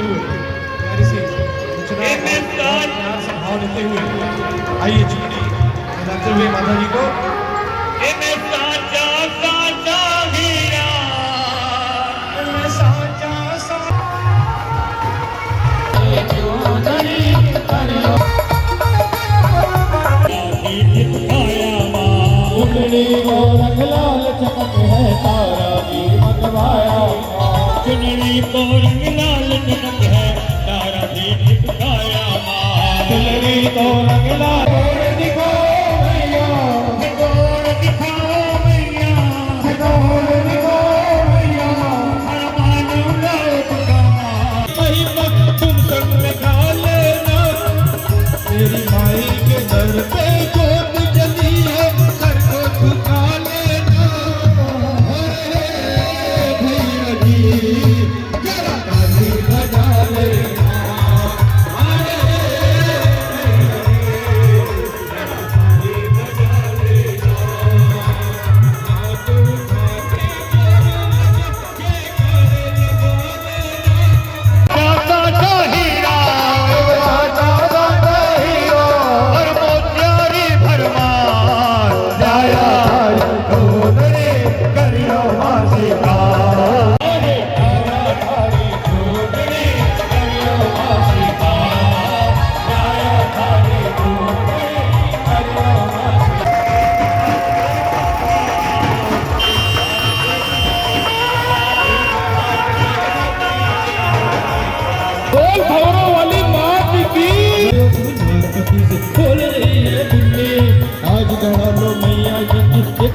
करते हुए प्यारी सी सूचना और प्यार से भाव लेते हुए आइए चुनरी बजाते हुए माता जी को रंग लाल चमक है तारा भी मंगवाया चुनरी को रंग लाल चमक है तारा भी चिपकाया चुनरी को रंग लाल दिखो मैया दिखाओ मैया दिखो मैया हर मानूंगा महिमा तुम संग लगा लेना तेरी माई के दर पे जोत जली है सर को झुका लेना भैया जी जरा ताली बजा लेना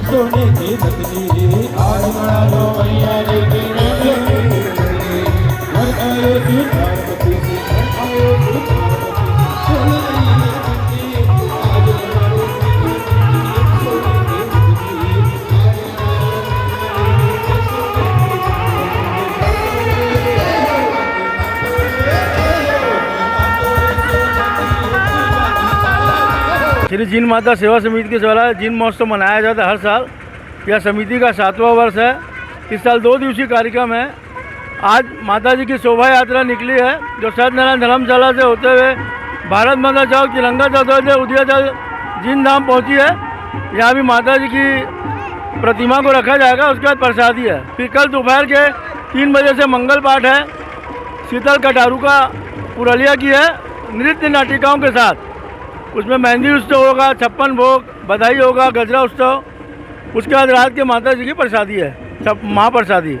सोने की बदली आज बना लो मैया जी की घर आयो तू पार्वती से घर आयो तू श्री जीन माता सेवा समिति के द्वारा जीन महोत्सव मनाया जाता है हर साल। यह समिति का 7वां वर्ष है। इस साल 2 दिवसीय कार्यक्रम है। आज माता जी की शोभा यात्रा निकली है जो सत्यनारायण धर्मशाला से होते हुए भारत माता चौक तिरंगा चौधरी से उदयाचल जीन धाम पहुँची है। यहाँ भी माता जी की प्रतिमा को रखा जाएगा। उसके बाद प्रसादी है। फिर कल दोपहर के 3 बजे से मंगल पाठ है। शीतल कटारू का पुरलिया की है नृत्य नाटिकाओं के साथ। उसमें मेहंदी उत्सव होगा, 56 भोग, बधाई होगा, गजरा उत्सव। उसके बाद रात के माता जी की प्रसादी है, सब महाप्रसादी।